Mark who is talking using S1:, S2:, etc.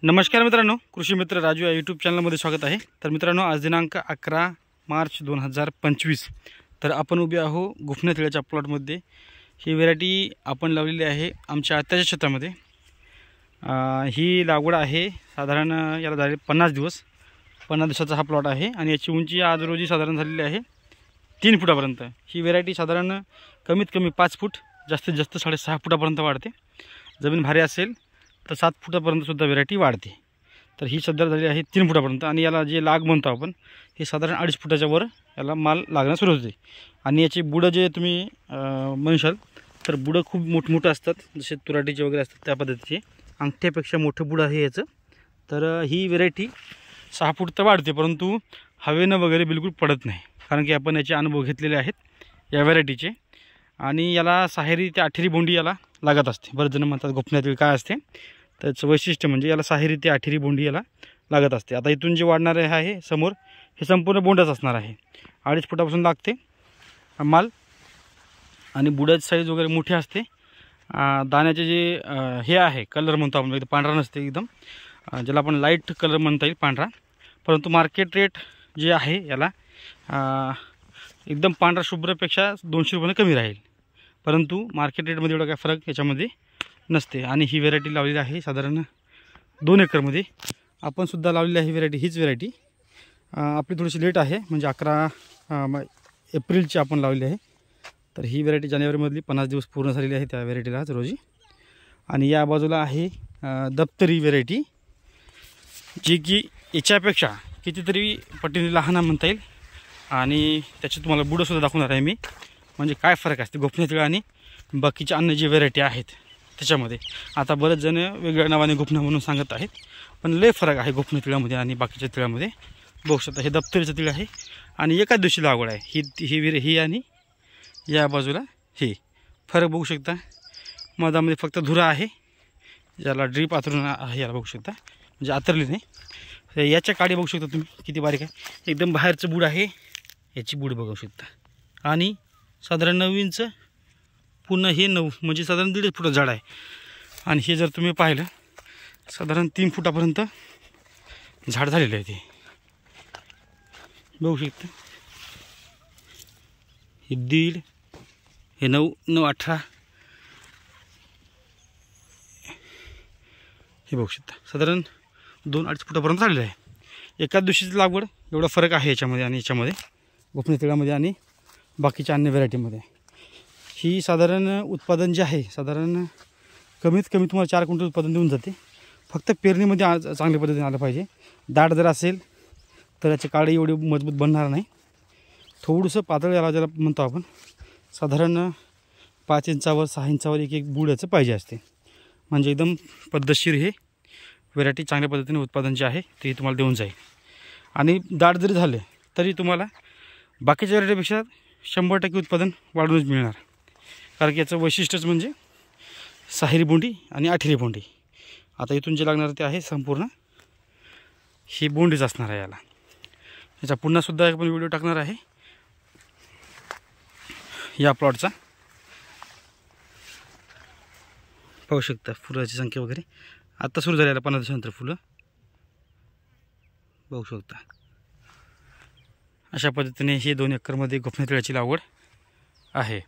S1: नमस्कार मित्रांनो, कृषी मित्र राजू या यूट्यूब चॅनलमध्ये स्वागत आहे। तर मित्रांनो, आज दिनांक 11 मार्च 2025 तर आपण उभे आहो गुफणे तिळाच्या प्लॉटमध्ये। ही व्हेरायटी आपण लावलेली आहे आमच्या आत्याच्या शेतामध्ये। ही लागवड आहे साधारण याला झाले 50 दिवसाचा हा प्लॉट आहे आणि याची उंची आज रोजी साधारण झालेली आहे 3 फुटापर्यंत। ही व्हेरायटी साधारण कमीत कमी 5 फूट, जास्तीत जास्त 6.5 फुटापर्यंत वाढते। जमीन भारी असेल तर 7 फुटापर्यंत सुद्धा व्हेरायटी वाढते। तर ही सध्या झाली आहे 3 फुटापर्यंत आणि याला जे लाग म्हणतो आपण हे साधारण 2.5 फुटाच्या वर याला माल लागण्यास सुरू होते। आणि याची बुडं जे तुम्ही म्हणशाल तर बुडं खूप मोठमोठे असतात, जसे तुराटीचे वगैरे असतात त्या पद्धतीचे। अंगठ्यापेक्षा मोठं बुडं आहे याचं। तर ही व्हेरायटी 6 फूट तर वाढते, परंतु हवेनं वगैरे बिलकुल पडत नाही, कारण की आपण याचे अनुभव घेतलेले आहेत या व्हेरायटीचे। आणि याला साहेरी ते आठेरी बोंडी याला लागत असते। बरेच जण म्हणतात गुफण्यातील काय असते, त्याचं वैशिष्ट्य म्हणजे याला साहेरी ते आठेरी बोंडी याला लागत असते। आता इथून जे वाढणारे आहे समोर हे संपूर्ण बोंडच असणार आहे। 2.5 फुटापासून लागते माल आणि बुडाची साईज वगैरे मोठी असते। दाण्याचे जे हे आहे कलर म्हणतो आपण, एकदम पांढरा नसते, एकदम ज्याला आपण लाईट कलर म्हणता येईल पांढरा। परंतु मार्केट रेट जे आहे याला एकदम पांढरा शुभ्रपेक्षा 200 रुपये कमी राहील, परंतु मार्केट रेटमध्ये एवढा काय फरक याच्यामध्ये नसते। आणि ही व्हेरायटी लावलेली आहे साधारण 2 एकरमध्ये। आपण सुद्धा लावलेली आहे व्हेरायटी, हीच व्हेरायटी आपली थोडीशी लेट आहे, म्हणजे 11 एप्रिलची आपण लावलेली आहे। तर ही व्हेरायटी जानेवारीमधली 50 दिवस पूर्ण झालेली आहे त्या व्हेरायटीला आज रोजी। आणि या बाजूला आहे दप्तरी व्हेरायटी, जी की याच्यापेक्षा कितीतरी पटीने लहान म्हणता येईल। आणि त्याची तुम्हाला बुडंसुद्धा दाखवणार आहे मी, म्हणजे काय फरक असते गुफणे तिळ आणि बाकीच्या अन्य जी व्हेरायटी आहेत त्याच्यामध्ये। आता बरेच जण वेगळ्या नावाने गुफणा म्हणून सांगत आहेत, पण लय फरक आहे गुफणे तिळामध्ये आणि बाकीच्या तिळामध्ये। बघू शकता हे दप्तरीचं तिळ आहे आणि एकाच दिवशी लागवड आहे ही आणि या बाजूला हे फरक बघू शकता। मधामध्ये फक्त धुरा आहे, ज्याला ड्रीप आतरून आहे याला बघू शकता, म्हणजे आतरली नाही। याच्या काडी बघू शकता तुम्ही किती बारीक आहे, एकदम बाहेरचं बूड आहे। याची बूड बघू शकता आणि साधारण 9 इंच, पुन्हा हे 9 म्हणजे साधारण 1.5 फूट झाड आहे। आणि हे जर तुम्ही पाहिलं साधारण 3 फुटापर्यंत झाड झालेलं आहे, ते बघू शकता। हे 1.5, हे 9, 9, 18 हे बघू शकता, साधारण 2-2.5 फुटापर्यंत झालेलं आहे। एकाच दिवशीची लागवड, एवढा फरक आहे याच्यामध्ये आणि याच्यामध्ये गुफणे तिळामध्ये आणि बाकीच्या अन्य व्हेरायटीमध्ये। ही साधारण उत्पादन जे आहे साधारण कमीत कमी तुम्हाला 4 क्विंटल उत्पादन देऊन जाते। फक्त पेरणीमध्ये चांगल्या पद्धतीने आलं पाहिजे। दाट जर असेल तर याचे काळे एवढे मजबूत बनणार नाही। थोडंसं पातळ याला ज्याला म्हणतो आपण, साधारण 5 इंचावर 6 इंचावर एक बूड याचं पाहिजे असते, म्हणजे एकदम पद्धतशीर हे व्हेरायटी चांगल्या पद्धतीने उत्पादन जे आहे ते तुम्हाला देऊन जाईल। आणि दाट जरी झाले तरी तुम्हाला बाकीच्या व्हेरायटीपेक्षा 100% उत्पादन वाढूनच मिळणार, कारण की याचं वैशिष्ट्यच म्हणजे साहेरी बोंडी आणि आठेरी बोंडी। आता इथून जे लागणार ते आहे संपूर्ण ही बोंडीच असणार आहे याला। याचा पुन्हासुद्धा एक पण व्हिडिओ टाकणार आहे या प्लॉटचा। पाहू शकता फुलाची संख्या वगैरे आता सुरू झालेला 50 दिवसानंतर फुलं बघू शकता। अशा पद्धतीने ही 2 एकरमध्ये गुफणे तिळाची लागवड आहे।